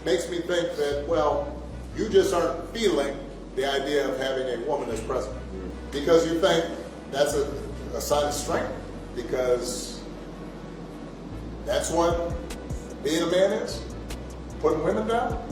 makes me think that, well, you just aren't feeling the idea of having a woman as president because you think that's a sign of strength, because that's what being a man is, putting women down.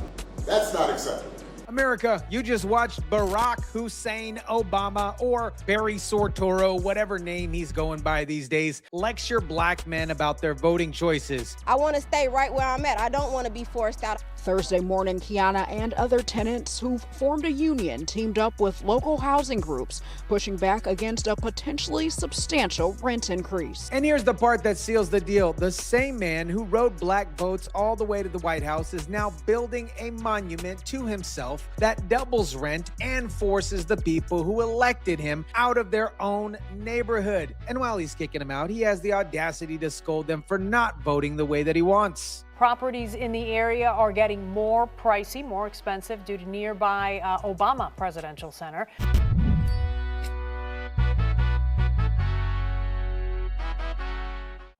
That's not acceptable. America, you just watched Barack Hussein Obama, or Barry Sortoro, whatever name he's going by these days, lecture black men about their voting choices. I want to stay right where I'm at. I don't want to be forced out. Thursday morning, Kiana and other tenants who've formed a union teamed up with local housing groups, pushing back against a potentially substantial rent increase. And here's the part that seals the deal. The same man who rode black votes all the way to the White House is now building a monument to himself that doubles rent and forces the people who elected him out of their own neighborhood. And while he's kicking them out, he has the audacity to scold them for not voting the way that he wants. Properties in the area are getting more pricey, more expensive due to nearby Obama Presidential Center.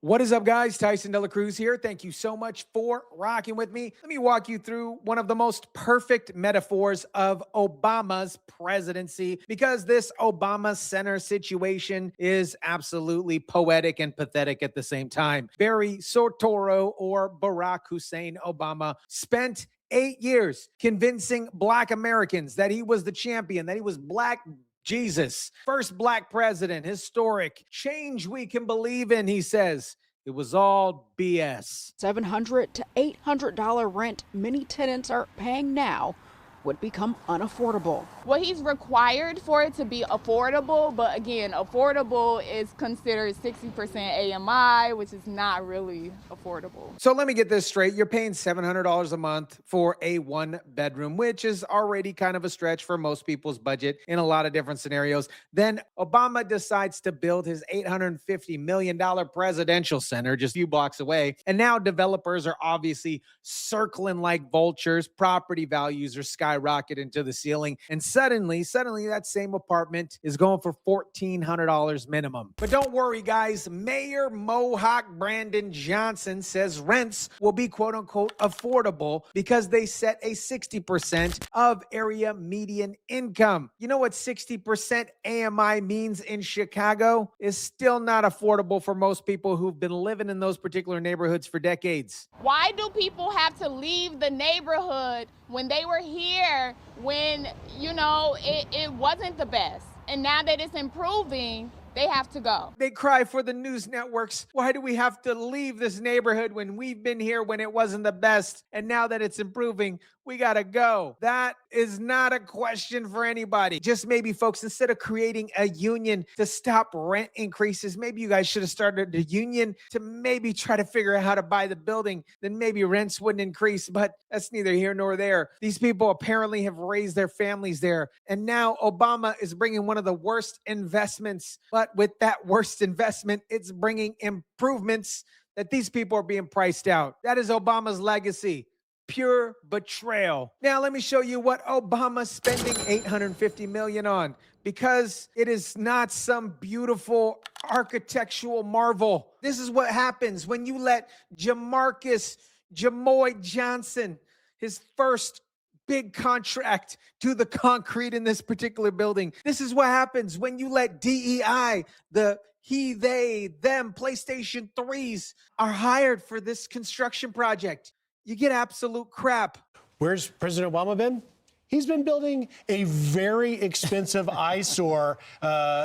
What is up, guys? Tyson DeLaCruz here. Thank you so much for rocking with me. Let me walk you through one of the most perfect metaphors of Obama's presidency, because this Obama Center situation is absolutely poetic and pathetic at the same time. Barry Sortoro, or Barack Hussein Obama, spent 8 years convincing black Americans that he was the champion, that he was black Jesus, first black president, historic, change we can believe in, he says. It was all BS. $700 to $800 rent many tenants are paying now would become unaffordable. Well, he's required for it to be affordable, but again, affordable is considered 60% AMI, which is not really affordable. So let me get this straight. You're paying $700 a month for a one-bedroom, which is already kind of a stretch for most people's budget in a lot of different scenarios. Then Obama decides to build his $850 million presidential center just a few blocks away. And now developers are obviously circling like vultures. Property values are skyrocketing to the ceiling. And suddenly that same apartment is going for $1,400 minimum. But don't worry, guys. Mayor Mohawk Brandon Johnson says rents will be quote unquote affordable because they set a 60% of area median income. You know what 60% AMI means in Chicago? Is still not affordable for most people who've been living in those particular neighborhoods for decades. Why do people have to leave the neighborhood when they were here, when, you know, it wasn't the best? And now that it's improving, they have to go. They cry for the news networks. Why do we have to leave this neighborhood when we've been here when it wasn't the best? And now that it's improving, we gotta go. That is not a question for anybody. Just maybe, folks, instead of creating a union to stop rent increases, maybe you guys should have started a union to maybe try to figure out how to buy the building. Then maybe rents wouldn't increase, but that's neither here nor there. These people apparently have raised their families there. And now Obama is bringing one of the worst investments, but with that worst investment, it's bringing improvements that these people are being priced out. That is Obama's legacy. Pure betrayal. Now let me show you what Obama's spending $850 million on, because it is not some beautiful architectural marvel. This is what happens when you let Jamarcus Jamoy Johnson, his first big contract, do the concrete in this particular building. This is what happens when you let DEI, the he, they, them PlayStation 3s are hired for this construction project. You get absolute crap. Where's President Obama been? He's been building a very expensive eyesore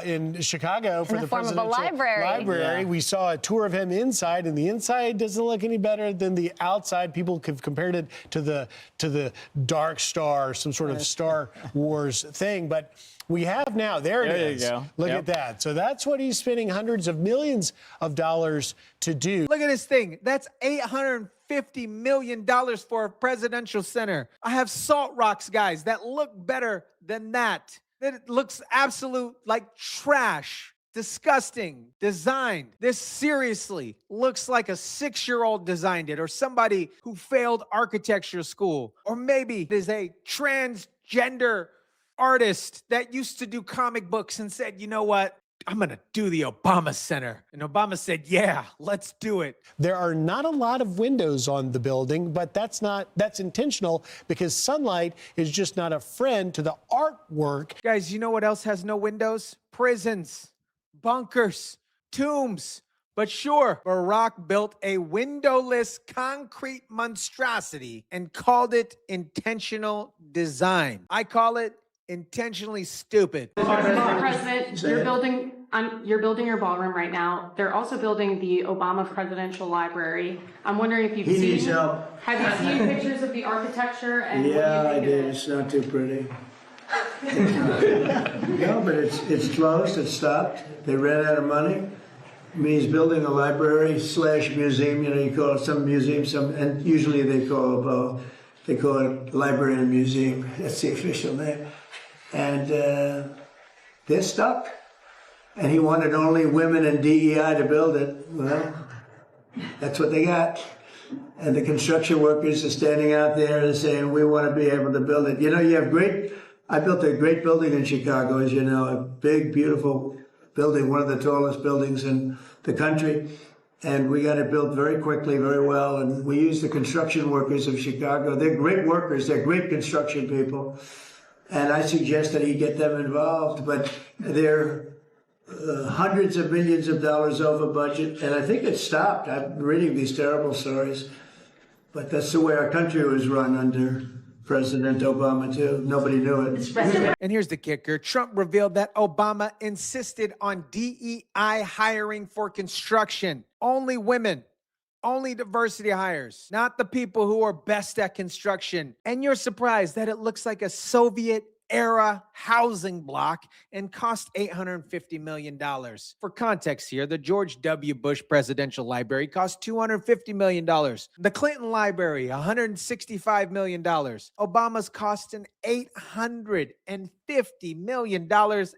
in Chicago for the form of a library. Yeah. We saw a tour of him inside, and the inside doesn't look any better than the outside. People have compared it to the Dark Star, some sort of Star Wars thing. But we have now. There it is. You go. Look at that. So that's what he's spending hundreds of millions of dollars to do. Look at this thing. That's $850 million for a presidential center. I have salt rocks, guys, that look better than that. That looks absolute like trash. Disgusting design. This seriously looks like a 6-year-old designed it, or somebody who failed architecture school. Or maybe there's a transgender artist that used to do comic books and said, you know what? do the Obama Center. And Obama said, yeah, let's do it. There are not a lot of windows on the building, but that's intentional because sunlight is just not a friend to the artwork. Guys, you know what else has no windows? Prisons, bunkers, tombs. But sure, Barack built a windowless concrete monstrosity and called it intentional design. I call it intentionally stupid. President, you're building your ballroom right now. They're also building the Obama Presidential Library. I'm wondering if you've He needs help. Have you seen pictures of the architecture? And Yeah, I did. It's not too pretty. No, but it's closed. It's stopped. They ran out of money. I mean, he's building a library / museum. You know, you call it some museum, and usually they call it library and museum. That's the official name. And they're stuck. And he wanted only women and DEI to build it. Well, that's what they got. And the construction workers are standing out there and saying, we want to be able to build it. You know, I built a great building in Chicago, as you know, a big, beautiful building, one of the tallest buildings in the country. And we got it built very quickly, very well. And we used the construction workers of Chicago. They're great workers. They're great construction people. And I suggest that he get them involved. But they're hundreds of millions of dollars over budget. And I think it stopped. I'm reading these terrible stories. But that's the way our country was run under President Obama, too. Nobody knew it. And here's the kicker. Trump revealed that Obama insisted on DEI hiring for construction. Only women, only diversity hires, not the people who are best at construction. And you're surprised that it looks like a Soviet-era housing block and cost $850 million. For context here, the George W. Bush Presidential Library cost $250 million. The Clinton Library, $165 million. Obama's costing $850 million,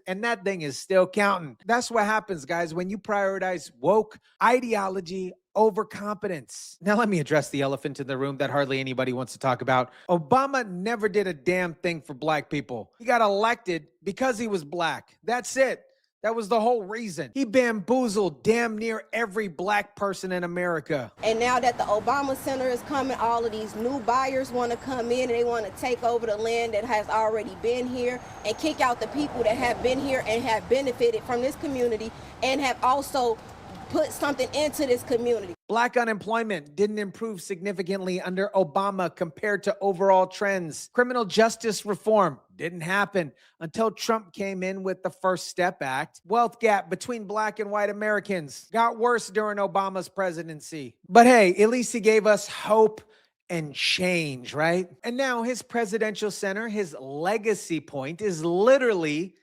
and that thing is still counting. That's what happens, guys, when you prioritize woke ideology over competence. Now let me address the elephant in the room that hardly anybody wants to talk about. Obama never did a damn thing for black people. He got elected because he was black. That's it. That was the whole reason. He bamboozled damn near every black person in America. And now that the Obama Center is coming, all of these new buyers want to come in and they want to take over the land that has already been here and kick out the people that have been here and have benefited from this community and have also put something into this community. Black unemployment didn't improve significantly under Obama compared to overall trends. Criminal justice reform didn't happen until Trump came in with the First Step Act. Wealth gap between black and white Americans got worse during Obama's presidency. But hey, at least he gave us hope and change, right? And now his presidential center, his legacy point, is literally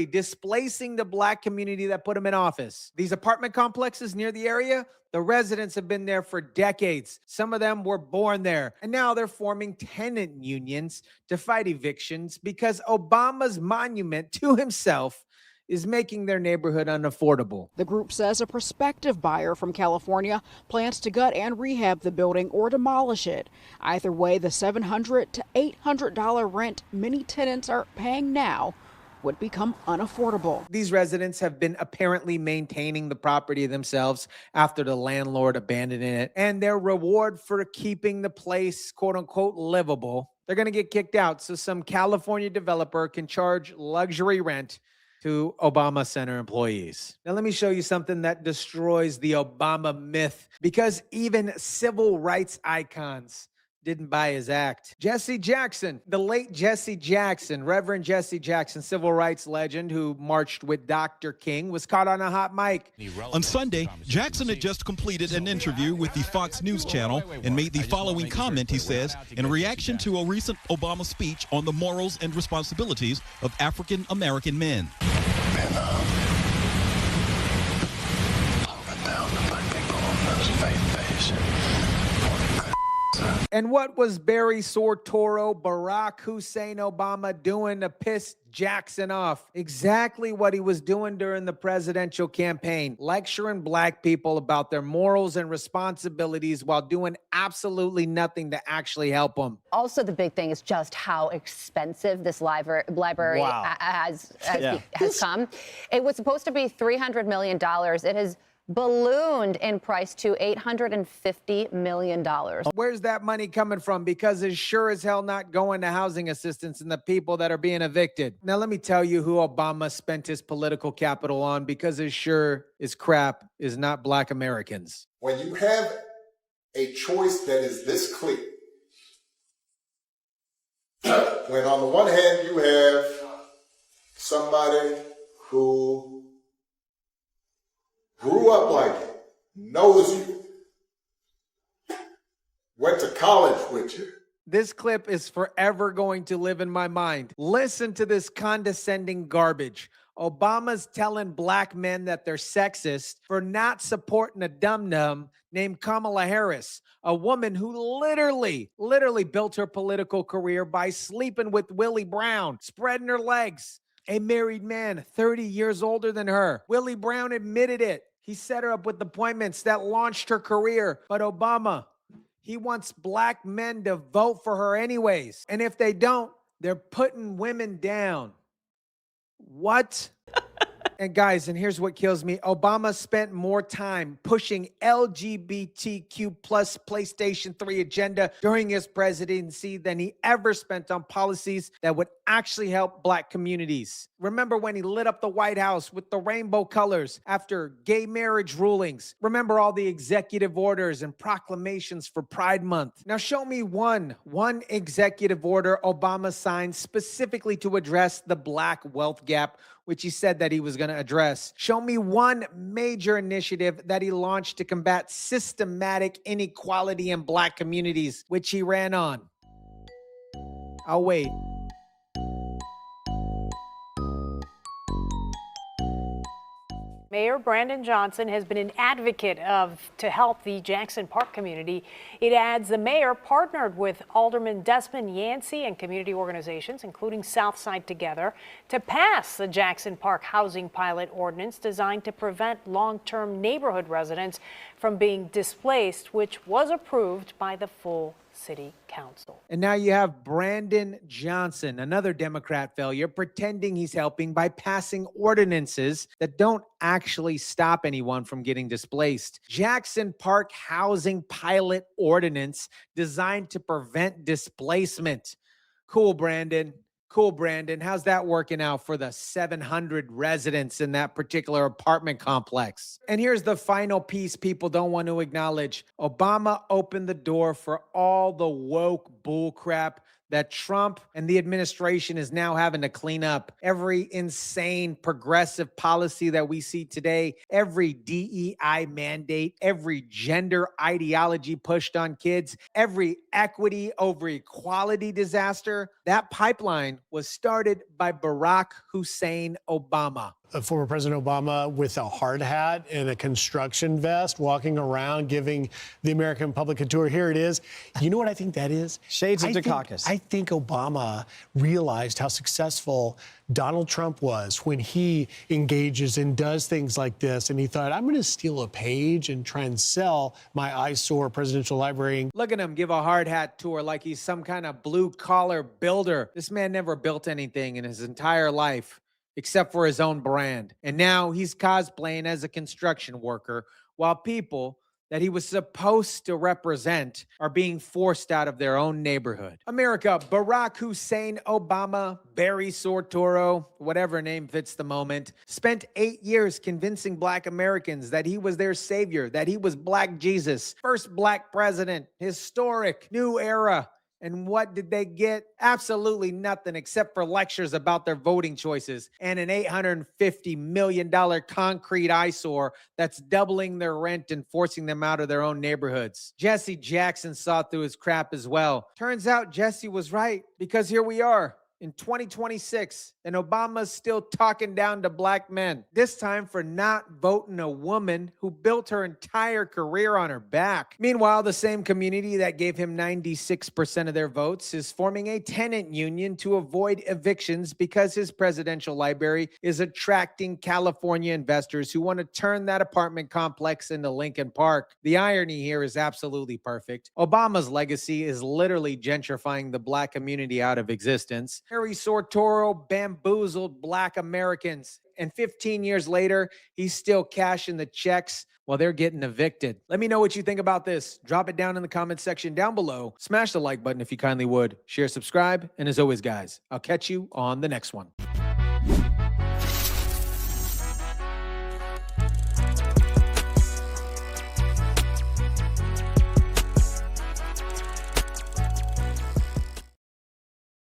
displacing the black community that put him in office. These apartment complexes near the area, the residents have been there for decades. Some of them were born there. And now they're forming tenant unions to fight evictions because Obama's monument to himself is making their neighborhood unaffordable. The group says a prospective buyer from California plans to gut and rehab the building or demolish it. Either way, the $700 to $800 rent many tenants are paying now would become unaffordable. These residents have been apparently maintaining the property themselves after the landlord abandoned it, and their reward for keeping the place quote unquote livable, they're going to get kicked out so some California developer can charge luxury rent to Obama Center employees. Now let me show you something that destroys the Obama myth, because even civil rights icons didn't buy his act. Jesse Jackson, the late Jesse Jackson, Reverend Jesse Jackson, civil rights legend who marched with Dr. King, was caught on a hot mic. On Sunday, Jackson had just completed an interview with the Fox News channel and made the following comment, he says, in reaction to a recent Obama speech on the morals and responsibilities of African American men. And what was Barry Soetoro, Barack Hussein Obama doing to piss Jackson off? Exactly what he was doing during the presidential campaign, lecturing black people about their morals and responsibilities while doing absolutely nothing to actually help them. Also, the big thing is just how expensive this library has come. It was supposed to be $300 million. It has ballooned in price to $850 million. Where's that money coming from? Because it's sure as hell not going to housing assistance and the people that are being evicted. Now, let me tell you who Obama spent his political capital on, because as sure as crap is not black Americans. When you have a choice that is this clear, when on the one hand you have somebody who grew up like you, knows you, went to college with you. This clip is forever going to live in my mind. Listen to this condescending garbage. Obama's telling black men that they're sexist for not supporting a dum-dum named Kamala Harris, a woman who literally built her political career by sleeping with Willie Brown, spreading her legs. A married man 30 years older than her. Willie Brown admitted it. He set her up with appointments that launched her career. But Obama, he wants black men to vote for her anyways. And if they don't, they're putting women down. What? And guys, and here's what kills me. Obama spent more time pushing LGBTQ plus PlayStation 3 agenda during his presidency than he ever spent on policies that would actually help black communities. Remember when he lit up the White House with the rainbow colors after gay marriage rulings? Remember all the executive orders and proclamations for Pride Month? Now show me one executive order Obama signed specifically to address the black wealth gap, which he said that he was going to address. Show me one major initiative that he launched to combat systematic inequality in black communities, which he ran on. I'll wait. Mayor Brandon Johnson has been an advocate to help the Jackson Park community. It adds the mayor partnered with Alderman Desmond Yancey and community organizations, including Southside Together, to pass the Jackson Park housing pilot ordinance designed to prevent long-term neighborhood residents from being displaced, which was approved by the full City Council. And now you have Brandon Johnson, another Democrat failure, pretending he's helping by passing ordinances that don't actually stop anyone from getting displaced. Jackson Park Housing Pilot Ordinance designed to prevent displacement. Cool, Brandon. Cool, Brandon. How's that working out for the 700 residents in that particular apartment complex? And here's the final piece people don't want to acknowledge. Obama opened the door for all the woke bullcrap that Trump and the administration is now having to clean up. Every insane progressive policy that we see today, every DEI mandate, every gender ideology pushed on kids, every equity over equality disaster, that pipeline was started by Barack Hussein Obama. Former President Obama with a hard hat and a construction vest walking around giving the American public a tour. Here it is. You know what I think that is? Shades of Dukakis. I think Obama realized how successful Donald Trump was when he engages and does things like this. And he thought, I'm going to steal a page and try and sell my eyesore presidential library. Look at him give a hard hat tour like he's some kind of blue collar builder. This man never built anything in his entire life, except for his own brand. And now he's cosplaying as a construction worker while people that he was supposed to represent are being forced out of their own neighborhood. America, Barack Hussein Obama, Barry Soetoro, whatever name fits the moment, spent 8 years convincing black Americans that he was their savior, that he was Black Jesus, first black president, historic, new era. And what did they get? Absolutely nothing except for lectures about their voting choices and an $850 million concrete eyesore that's doubling their rent and forcing them out of their own neighborhoods. Jesse Jackson saw through his crap as well. Turns out Jesse was right, because here we are in 2026, and Obama's still talking down to black men, this time for not voting a woman who built her entire career on her back. Meanwhile, the same community that gave him 96% of their votes is forming a tenant union to avoid evictions because his presidential library is attracting California investors who want to turn that apartment complex into Lincoln Park. The irony here is absolutely perfect. Obama's legacy is literally gentrifying the black community out of existence. Harry Sartoro bamboozled black Americans, and 15 years later, he's still cashing the checks while they're getting evicted. Let me know what you think about this. Drop it down in the comment section down below. Smash the like button if you kindly would. Share, subscribe, and as always, guys, I'll catch you on the next one.